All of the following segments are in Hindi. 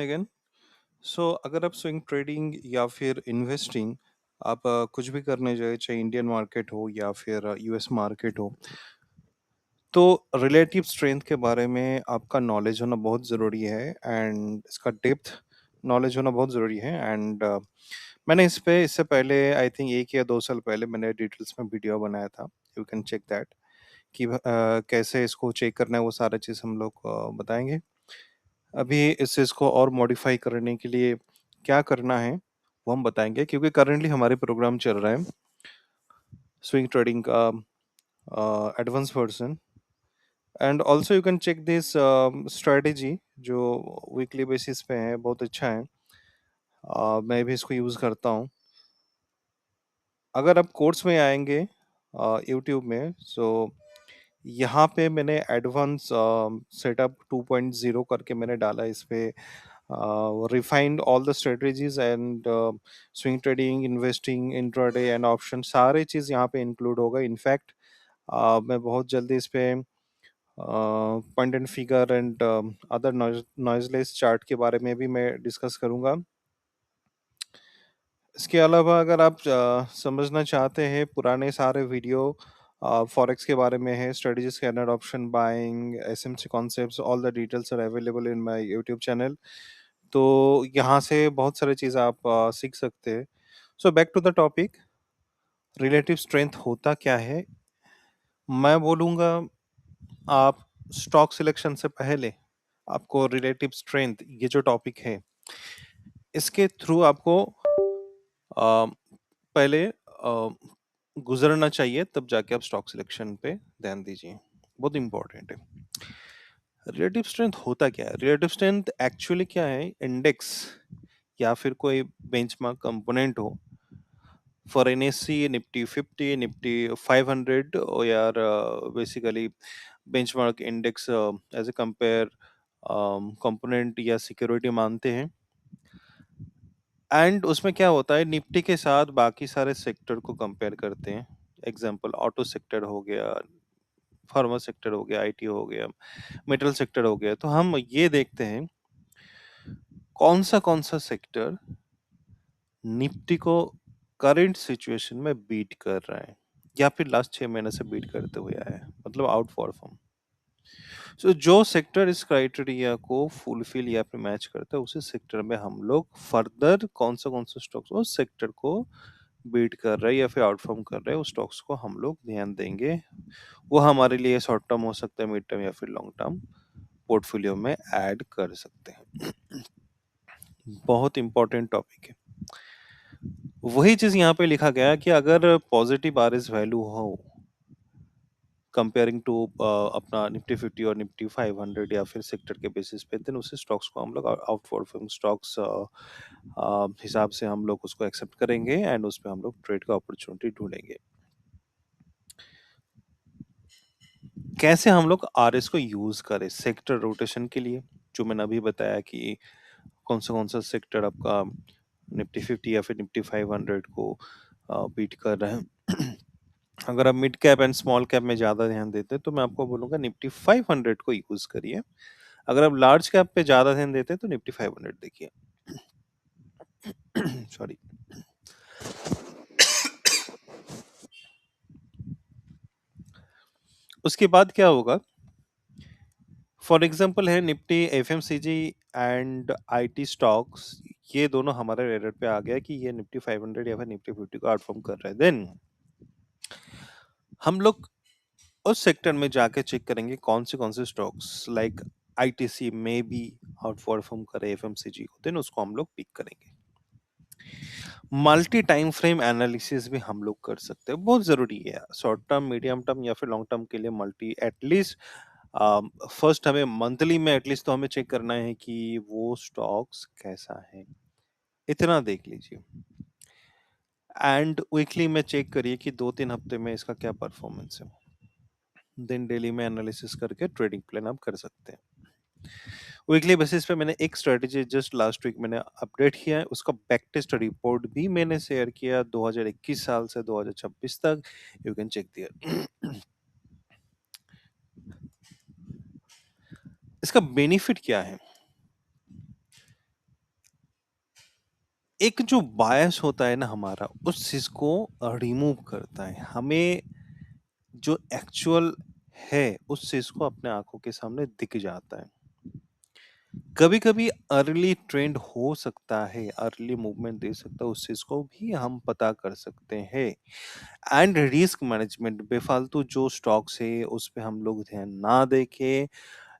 अगेन। सो अगर आप स्विंग ट्रेडिंग या फिर इन्वेस्टिंग आप कुछ भी करने जाए, चाहे इंडियन मार्केट हो या फिर यूएस मार्केट हो, तो रिलेटिव स्ट्रेंथ के बारे में आपका नॉलेज होना बहुत ज़रूरी है एंड इसका डेप्थ नॉलेज होना बहुत ज़रूरी है। एंड मैंने इससे पहले आई थिंक 1 या 2 साल पहले मैंने डिटेल्स में वीडियो बनाया था। यू कैन चेक दैट कि कैसे इसको चेक करना है, वो सारा चीज़ हम लोग बताएंगे। अभी इस चीज़ को और मॉडिफाई करने के लिए क्या करना है वो हम बताएंगे, क्योंकि करंटली हमारे प्रोग्राम चल रहा है स्विंग ट्रेडिंग का advance version. And also you can check this strategy जो वीकली बेसिस पे है, बहुत अच्छा है। मैं भी इसको यूज़ करता हूँ। अगर आप कोर्स में आएंगे यूट्यूब में, सो यहाँ पे मैंने एडवांस सेटअप 2.0 करके मैंने डाला इस पे। Refined all the strategies and swing trading, investing, intraday and option, सारे चीज़ यहाँ पे इंक्लूड होगा। इनफैक्ट मैं बहुत जल्दी इस पे point and figure and other noiseless chart के बारे में भी मैं डिस्कस करूँगा। इसके अलावा अगर आप समझना चाहते हैं पुराने सारे वीडियो फॉरेक्स के बारे में है, strategy scanner, option buying, SMC concepts, all the details are available in my YouTube channel. तो यहाँ से बहुत सारी चीज़ आप सीख सकते हैं। So back to the topic, relative strength होता क्या है। मैं बोलूँगा आप स्टॉक सिलेक्शन से पहले आपको रिलेटिव स्ट्रेंथ, ये जो टॉपिक है, इसके थ्रू आपको अ, पहले गुजरना चाहिए, तब जाके आप स्टॉक सिलेक्शन पे ध्यान दीजिए। बहुत इंपॉर्टेंट है। रिलेटिव स्ट्रेंथ होता क्या है? रिलेटिव स्ट्रेंथ एक्चुअली क्या है? इंडेक्स या फिर कोई बेंचमार्क कंपोनेंट हो, फॉर एनएससी, निफ्टी 50, निफ्टी 500, और यार basically benchmark index as a compare component या सिक्योरिटी मानते हैं। एंड उसमें क्या होता है, निफ्टी के साथ बाकी सारे सेक्टर को कंपेयर करते हैं। एग्जांपल ऑटो सेक्टर हो गया, फार्मा सेक्टर हो गया, आईटी हो गया, मेटल सेक्टर हो गया। तो हम ये देखते हैं कौन सा सेक्टर निफ्टी को करंट सिचुएशन में बीट कर रहा है या फिर लास्ट 6 महीने से बीट करते हुए आया है, मतलब आउट परफॉर्म। सो जो सेक्टर इस क्राइटेरिया को फुलफिल या फिर मैच करता है, उसी सेक्टर में हम लोग फर्दर कौन सा स्टॉक्स उस सेक्टर को बीट कर रहे हैं या फिर आउटफॉर्म कर रहे हैं, उस स्टॉक्स को हम लोग ध्यान देंगे। वो हमारे लिए शॉर्ट टर्म हो सकता है, मिड टर्म या फिर लॉन्ग टर्म पोर्टफोलियो में ऐड कर सकते हैं। बहुत इंपॉर्टेंट टॉपिक है। वही चीज यहाँ पे लिखा गया है कि अगर पॉजिटिव आरएस वैल्यू हो कंपेयरिंग टू अपना निफ्टी 50 और निफ्टी 500 या फिर सेक्टर के बेसिस पे, देन उसे स्टॉक्स को हम लोग आउट परफॉर्मिंग स्टॉक्स हिसाब से हम लोग उसको एक्सेप्ट करेंगे एंड उस पे हम लोग ट्रेड का अपॉर्चुनिटी ढूंढेंगे। कैसे हम लोग आरएस को यूज करें सेक्टर रोटेशन के लिए, जो मैंने अभी बताया कि कौन सा सेक्टर आपका निफ्टी 50 या फिर निफ्टी 500 को बीट कर रहे हैं। अगर आप mid cap and small cap में ज्यादा ध्यान देते हैं तो मैं आपको बोलूंगा निफ्टी 500 को यूज करिए। अगर आप लार्ज कैप पे ज्यादा ध्यान देते हैं तो निफ्टी 500 देखिए। सॉरी। उसके बाद क्या होगा, फॉर एग्जांपल है Nifty FMCG and IT stocks, ये दोनों हमारे रेडर पे आ गया कि ये निफ्टी 500 या फिर निफ्टी 50 को आउटफॉर्म कर रहा है। देन हम लोग उस सेक्टर में जाके चेक करेंगे कौन से स्टॉक्स लाइक आईटीसी में भी आउट परफॉर्म करे एफएमसीजी को, देन उसको हम लोग पिक करेंगे। मल्टी टाइम फ्रेम एनालिसिस भी हम लोग कर सकते हैं, बहुत जरूरी है। शॉर्ट टर्म, मीडियम टर्म या फिर लॉन्ग टर्म के लिए मल्टी एटलीस्ट फर्स्ट हमें मंथली में एटलीस्ट तो हमें चेक करना है कि वो स्टॉक्स कैसा है, इतना देख लीजिए। एंड वीकली में चेक करिए कि 2-3 हफ्ते में इसका क्या परफॉर्मेंस है। देन डेली में एनालिसिस करके ट्रेडिंग प्लान आप कर सकते हैं। वीकली बेसिस पे मैंने एक स्ट्रेटेजी जस्ट लास्ट वीक मैंने अपडेट किया है, उसका बैक टेस्ट रिपोर्ट भी मैंने शेयर किया 2021 साल से 2026 तक। यू कैन चेक दियर। इसका बेनिफिट क्या है? एक जो बायस होता है ना हमारा, उस चीज़ को रिमूव करता है। हमें जो एक्चुअल है, उस चीज़ को अपने आँखों के सामने दिख जाता है। कभी-कभी अर्ली ट्रेंड हो सकता है, अर्ली मूवमेंट दे सकता है, उस चीज़ को भी हम पता कर सकते हैं। एंड रिस्क मैनेजमेंट, बेफालतू जो स्टॉक्स है, उस पे हम लोग ध्यान ना देके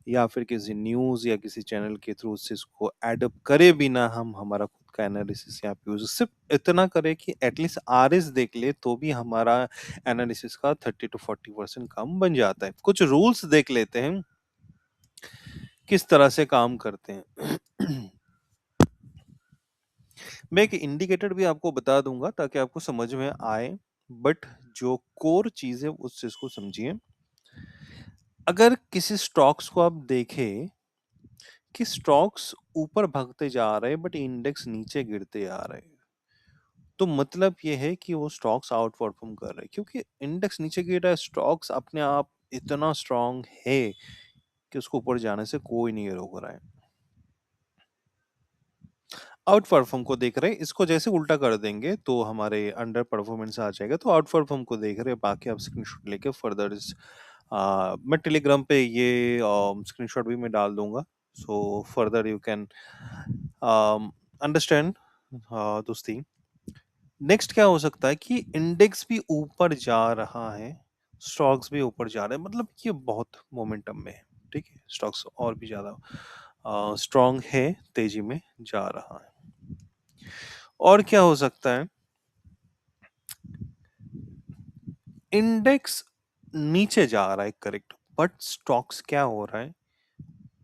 या फिर किसी न्यूज़ या किसी चैनल के थ्रू उस चीज़ को एडप्ट करे बिना हम हमारा खुद का एनालिसिस यहाँ पे यूज़ सिर्फ इतना करें कि एटलीस्ट आरएस देख ले तो भी हमारा एनालिसिस का 30 टू 40% काम बन जाता है। कुछ रूल्स देख लेते हैं, किस तरह से काम करते हैं। मैं एक इंडिकेटर भी आपको बता दूँगा ताकि आपको समझ में आए, बट जो कोर चीज़ है उस चीज़ को समझिए। अगर किसी स्टॉक्स को आप देखें कि स्टॉक्स ऊपर भागते जा रहे हैं बट इंडेक्स नीचे गिरते आ रहे हैं, तो मतलब ये है कि वो स्टॉक्स आउट परफॉर्म कर रहे हैं, क्योंकि इंडेक्स नीचे गिर रहा है, स्टॉक्स अपने आप इतना स्ट्रांग है कि उसको ऊपर जाने से कोई नहीं रोक रहा है। आउट परफॉर्म को देख रहे हैं, इसको जैसे उल्टा कर देंगे तो हमारे अंडर परफॉर्मेंस आ जाएगा। तो आउट परफॉर्म को देख रहे हैं, बाकी आप स्क्रीनशॉट लेके फर्दर इस मैं टेलीग्राम पे ये स्क्रीनशॉट भी मैं डाल दूंगा, so further you can understand दोस्ती। नेक्स्ट क्या हो सकता है कि इंडेक्स भी ऊपर जा रहा है, स्टॉक्स भी ऊपर जा रहे हैं, मतलब ये बहुत मोमेंटम में है। ठीक है, स्टॉक्स और भी ज्यादा स्ट्रांग है, तेजी में जा रहा है। और क्या हो सकता है, इंडेक्स नीचे जा रहा है, करेक्ट, बट स्टॉक्स क्या हो रहा है,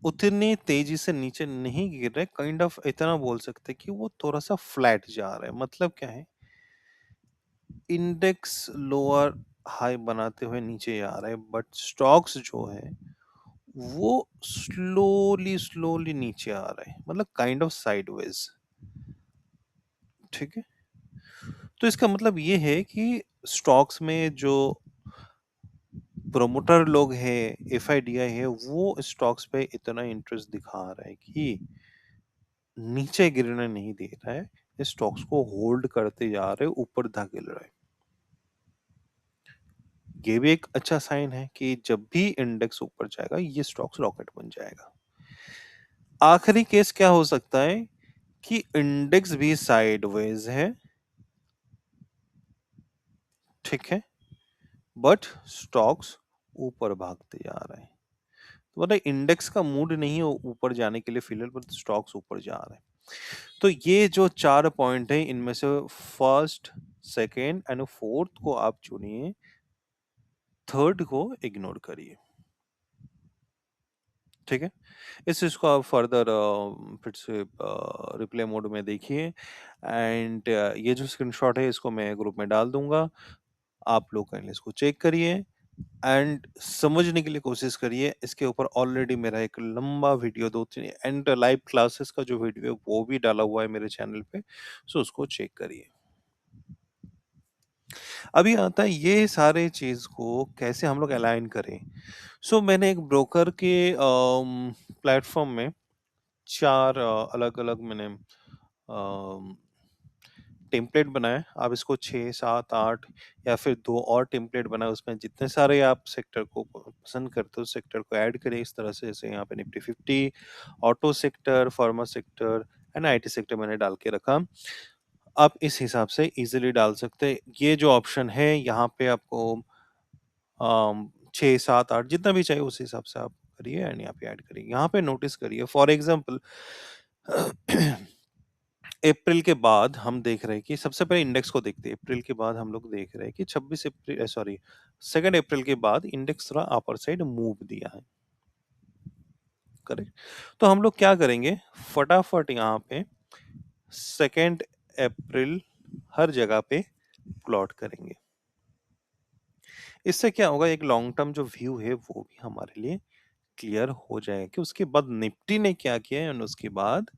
उतनी तेजी से नीचे नहीं गिर रहे, काइंड ऑफ इतना बोल सकते हैं कि वो थोड़ा सा फ्लैट जा रहा है। मतलब क्या है, इंडेक्स लोअर हाई बनाते हुए नीचे आ रहा है, बट स्टॉक्स जो है वो स्लोली स्लोली नीचे आ रहा है, मतलब काइंड ऑफ साइडवेज। ठीक है, तो इसका मतलब ये है कि स्टॉक्स में जो प्रोमोटर लोग हैं, एफआईडीआई है, वो स्टॉक्स पे इतना इंटरेस्ट दिखा रहा है कि नीचे गिरने नहीं दे रहा है, स्टॉक्स को होल्ड करते जा रहे, ऊपर धकेल रहा है। ये भी एक अच्छा साइन है कि जब भी इंडेक्स ऊपर जाएगा ये स्टॉक्स रॉकेट बन जाएगा। आखिरी केस क्या हो सकता है कि इंडेक्स भी साइडवेज है, ठीक है, बट स्टॉक्स ऊपर भागते जा रहे हैं। तो मतलब इंडेक्स का मूड नहीं है ऊपर जाने के लिए फिलहाल, पर स्टॉक्स ऊपर जा रहे हैं। तो ये जो 4 पॉइंट है, इनमें से फर्स्ट, सेकेंड एंड फोर्थ को आप चुनिए, थर्ड को इग्नोर करिए। ठीक है, इस चीज को आप फर्दर फिर से रिप्ले मोड में देखिए। एंड ये जो स्क्रीनशॉट है इसको मैं ग्रुप में डाल दूंगा, आप लोग काइंडली इसको चेक करिए एंड समझने के लिए कोशिश करिए। इसके ऊपर ऑलरेडी मेरा एक लंबा वीडियो, 2-3 एंड लाइव क्लासेस का जो वीडियो है वो भी डाला हुआ है मेरे चैनल पे, सो उसको चेक करिए। अभी आता है ये सारे चीज को कैसे हम लोग अलाइन करें। सो मैंने एक ब्रोकर के प्लेटफॉर्म में 4 अलग-अलग मैंने टेम्पलेट बनाए। आप इसको 6, 7, 8 या फिर 2 और टेम्पलेट बनाए, उसमें जितने सारे आप सेक्टर को पसंद करते हो सेक्टर को ऐड करिए इस तरह से। जैसे यहाँ पे Nifty 50, auto sector, pharma sector and IT sector मैंने डाल के रखा। आप इस हिसाब से इजीली डाल सकते हैं। ये जो ऑप्शन है यहाँ पे आपको 6, 7, 8 जितना भी चाहिए उस हिसाब से आप करिए एंड यहाँ पे ऐड करिए। यहाँ पे नोटिस करिए, फॉर एग्जांपल अप्रैल के बाद हम देख रहे हैं कि सबसे पहले इंडेक्स को देखते हैं। अप्रैल के बाद हम लोग देख रहे हैं कि 26 अप्रैल सॉरी 2 अप्रैल के बाद इंडेक्स थोड़ा अपर साइड मूव दिया है, करेक्ट। तो हम लोग क्या करेंगे, फटाफट यहाँ पे 2 अप्रैल हर जगह पे प्लॉट करेंगे। इससे क्या होगा, एक लॉन्ग टर्म जो व्यू है वो भी हमारे लिए क्लियर हो जाएगा कि उसके बाद निफ्टी ने क्या किया है और उसके बाद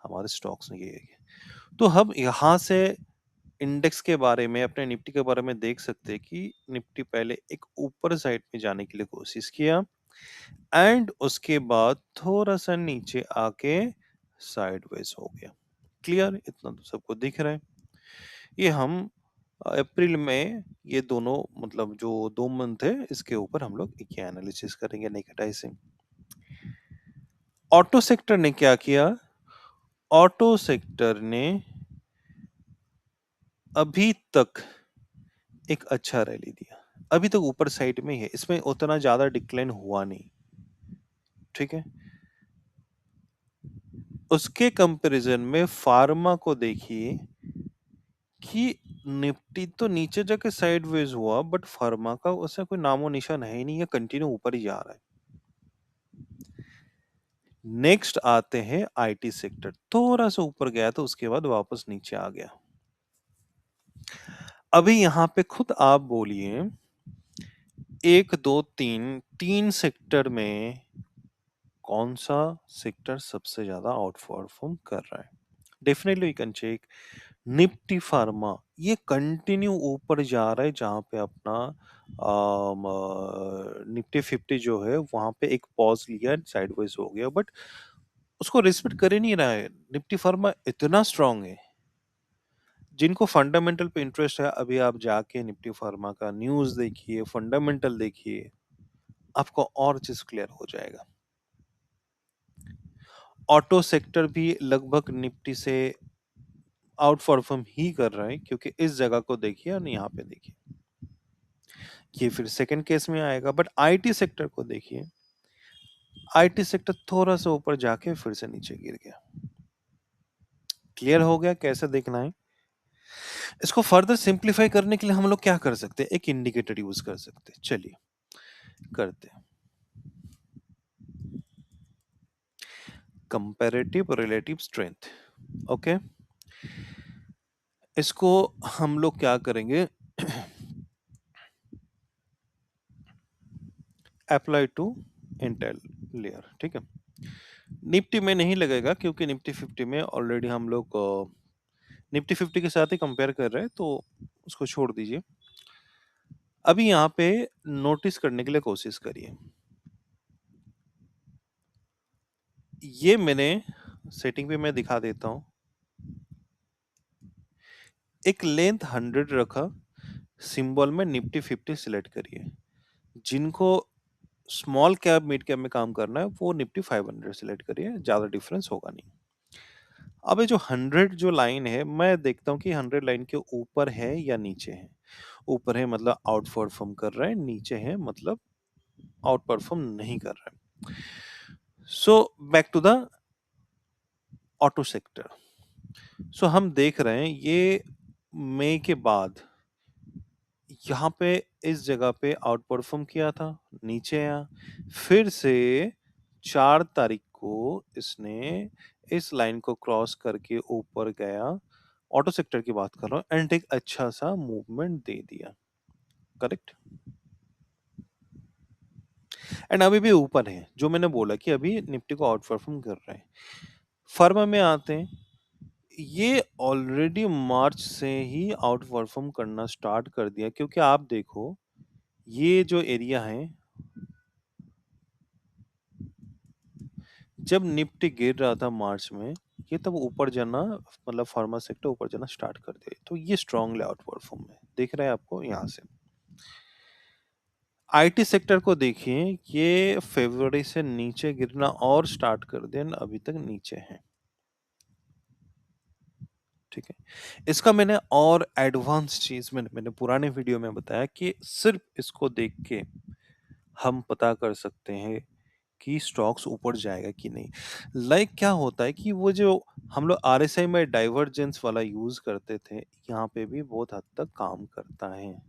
हमारे स्टॉक्स ने क्या किया। तो हम यहाँ से इंडेक्स के बारे में, अपने निफ्टी के बारे में देख सकते हैं कि निफ्टी पहले एक ऊपर साइड में जाने के लिए कोशिश किया एंड उसके बाद थोड़ा सा नीचे आके साइडवेज हो गया। क्लियर? इतना तो सबको दिख रहा है। ये हम अप्रैल में ये दोनों मतलब जो 2 मंथ है इसके ऊपर हम लोग ये एनालिसिस करेंगे नेकेटाइजिंग। ऑटो सेक्टर ने क्या किया? ऑटो सेक्टर ने अभी तक एक अच्छा रैली दिया। अभी तक ऊपर साइड में ही है, इसमें उतना ज्यादा डिक्लाइन हुआ नहीं। ठीक है, उसके कंपैरिजन में फार्मा को देखिए कि निफ्टी तो नीचे जाके साइडवेज हुआ बट फार्मा का उससे कोई नामो निशान है ही नहीं, ये कंटिन्यू ऊपर ही जा रहा है। नेक्स्ट आते हैं आईटी सेक्टर, थोड़ा सा ऊपर गया तो उसके बाद वापस नीचे आ गया। अभी यहां पे खुद आप बोलिए 1 2 3 तीन सेक्टर में कौन सा सेक्टर सबसे ज्यादा आउट परफॉर्म कर रहा है? Definitely you can check Nifty pharma, ये कंटिन्यू ऊपर जा रहा है जहां पे अपना निफ्टी 50 जो है वहां पे एक पॉज लिया, साइडवेज हो गया बट उसको रिस्पेक्ट कर ही नहीं रहा है। निफ्टी फार्मा इतना स्ट्रांग है। जिनको फंडामेंटल पे इंटरेस्ट है अभी आप जाके निफ्टी फार्मा का न्यूज देखिए, फंडामेंटल देखिए, आपको और चीज क्लियर हो जाएगा। ऑटो सेक्टर भी लगभग निफ्टी से आउट परफॉर्म ही कर रहा है क्योंकि इस जगह को देखिए और यहाँ पे देखिए, ये फिर सेकंड केस में आएगा। बट आईटी सेक्टर को देखिए, आईटी सेक्टर थोड़ा सा ऊपर जाके फिर से नीचे गिर गया। क्लियर हो गया कैसे देखना है? इसको फर्दर सिंप्लीफाई करने के लिए हम लोग क्या कर सकते हैं? एक इंडिकेटर यूज कर सकते हैं। चलिए करते हैं। Comparative relative strength. ओके, इसको हम लोग क्या करेंगे? Apply to intel layer. ठीक है, निफ्टी में नहीं लगेगा क्योंकि निफ्टी 50 में ऑलरेडी हम लोग निफ्टी 50 के साथ ही कंपेयर कर रहे हैं तो उसको छोड़ दीजिए। अभी यहाँ पे नोटिस करने के लिए कोशिश करिए। ये मैंने सेटिंग पे मैं दिखा देता हूँ। एक लेंथ 100 रखा, सिंबल में निफ्टी 50 सिलेक्ट करिए। जिनको स्मॉल कैप मिड कैप में काम करना है वो निफ्टी 500 सिलेक्ट करिए, ज्यादा डिफरेंस होगा नहीं। अब ये जो 100 जो लाइन है मैं देखता हूँ कि 100 लाइन के ऊपर है या नीचे है। ऊपर है मतलब आउट परफॉर्म कर रहा है, नीचे है मतलब आउट परफॉर्म नहीं कर रहा है। So back to the auto sector. So हम देख रहे हैं ये मई के बाद यहाँ पे इस जगह पे आउट परफॉर्म किया था, नीचे आया, फिर से 4 तारीख को इसने इस लाइन को क्रॉस करके ऊपर गया। ऑटो सेक्टर की बात कर रहा हूँ एंड एक अच्छा सा मूवमेंट दे दिया। करेक्ट, एंड अभी भी ऊपर है, जो मैंने बोला कि अभी निफ्टी को आउट परफॉर्म कर रहा है। फर्म में आते हैं, ये ऑलरेडी मार्च से ही आउट परफॉर्म करना स्टार्ट कर दिया क्योंकि आप देखो ये जो एरिया है, जब निफ्टी गिर रहा था मार्च में, ये तब ऊपर जाना मतलब फार्मा सेक्टर ऊपर जाना स्टार्ट कर दिया, तो ये स्ट्रांगली आउट परफॉर्म है, दिख रहा है आपको यहाँ से। आईटी सेक्टर को देखिए, ये फरवरी से नीचे गिरना और स्टार्ट कर दिया, अभी तक नीचे है। ठीक है, इसका मैंने और एडवांस चीज मैंने पुराने वीडियो में बताया कि सिर्फ इसको देख के हम पता कर सकते हैं कि स्टॉक्स ऊपर जाएगा कि नहीं। लाइक क्या होता है कि वो जो हम लोग आरएसआई में डाइवर्जेंस वाला यूज करते थे, यहाँ पे भी बहुत हद तक काम करता है।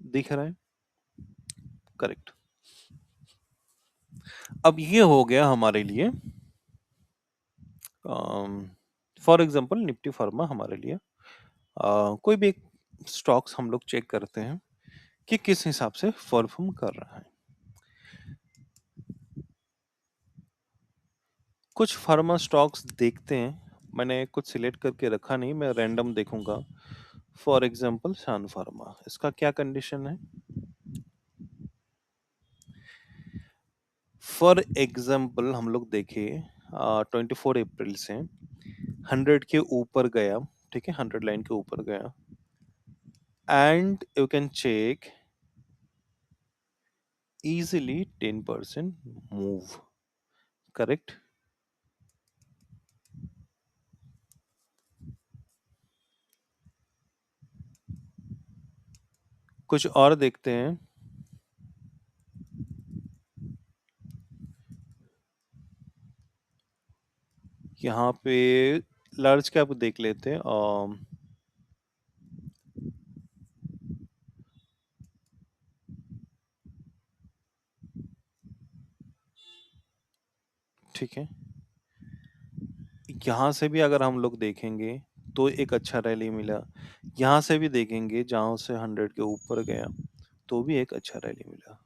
दिख रहा है? करेक्ट। अब ये हो गया हमारे लिए फॉर एग्जांपल निफ्टी फार्मा हमारे लिए कोई भी एक स्टॉक्स हम लोग चेक करते हैं कि किस हिसाब से परफॉर्म कर रहा है। कुछ फार्मा स्टॉक्स देखते हैं, मैंने कुछ सिलेक्ट करके रखा नहीं, मैं रैंडम देखूंगा। फॉर एग्जांपल सन फार्मा, इसका क्या कंडीशन है? फॉर एग्जांपल हम लोग देखें 24 अप्रैल से 100 के ऊपर गया, ठीक है, 100 लाइन के ऊपर गया, and you can check easily 10% move, correct? कुछ और देखते हैं। यहाँ पे लार्ज कैप देख लेते हैं। ठीक है, यहाँ से भी अगर हम लोग देखेंगे तो एक अच्छा रैली मिला। यहाँ से भी देखेंगे जहाँ से 100 के ऊपर गया तो भी एक अच्छा रैली मिला।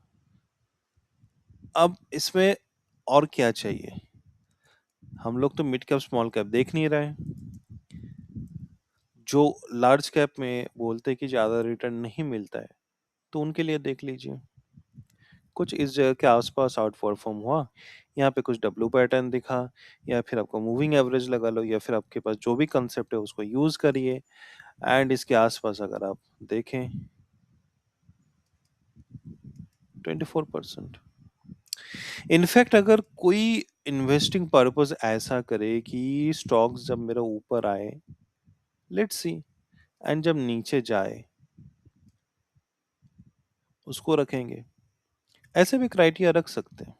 अब इसमें और क्या चाहिए? हम लोग तो मिड कैप स्मॉल कैप देख नहीं रहे हैं। जो लार्ज कैप में बोलते हैं कि ज्यादा रिटर्न नहीं मिलता है, तो उनके लिए देख लीजिए। कुछ इस जगह के आसपास आउट परफॉर्म हुआ, यहाँ पे कुछ डब्ल्यू पैटर्न दिखा, या फिर आपको मूविंग एवरेज लगा लो, या फिर आपके पास जो भी कंसेप्ट है उसको यूज करिए, एंड इसके आसपास अगर आप देखें 24%। इनफैक्ट अगर कोई इन्वेस्टिंग पर्पस ऐसा करे कि स्टॉक्स जब मेरा ऊपर आए, लेट्स सी, एंड जब नीचे जाए उसको रखेंगे, ऐसे भी क्राइटेरिया रख सकते हैं।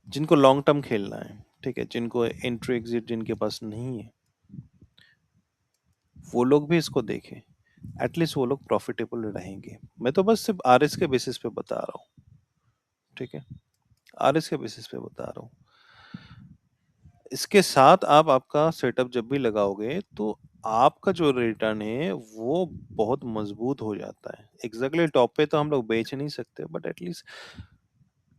जिनको लॉन्ग टर्म खेलना है, ठीक है, जिनको एंट्री एग्जिट जिनके पास नहीं है, वो लोग भी इसको देखें। एटलीस्ट वो लोग प्रॉफिटेबल रहेंगे। मैं तो बस सिर्फ आरएस के बेसिस पे बता रहा हूँ, ठीक है, आरएस के बेसिस पे बता रहा हूँ। इसके साथ आप आपका सेटअप जब भी लगाओगे तो आपका जो रिटर्न है वो बहुत मजबूत हो जाता है। एग्जैक्टली टॉप पे तो हम लोग बेच नहीं सकते, बट एटलीस्ट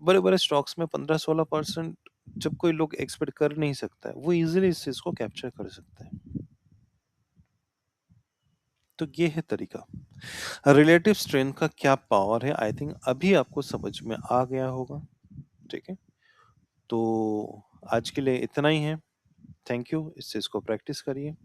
बड़े बड़े स्टॉक्स में 15-16% जब कोई लोग एक्सपेक्ट कर नहीं सकता है, वो इजीली इस चीज को कैप्चर कर सकता है। तो ये है तरीका। रिलेटिव स्ट्रेंथ का क्या पावर है, आई थिंक अभी आपको समझ में आ गया होगा, ठीक है। तो आज के लिए इतना ही है। थैंक यू, इस चीज को प्रैक्टिस करिए।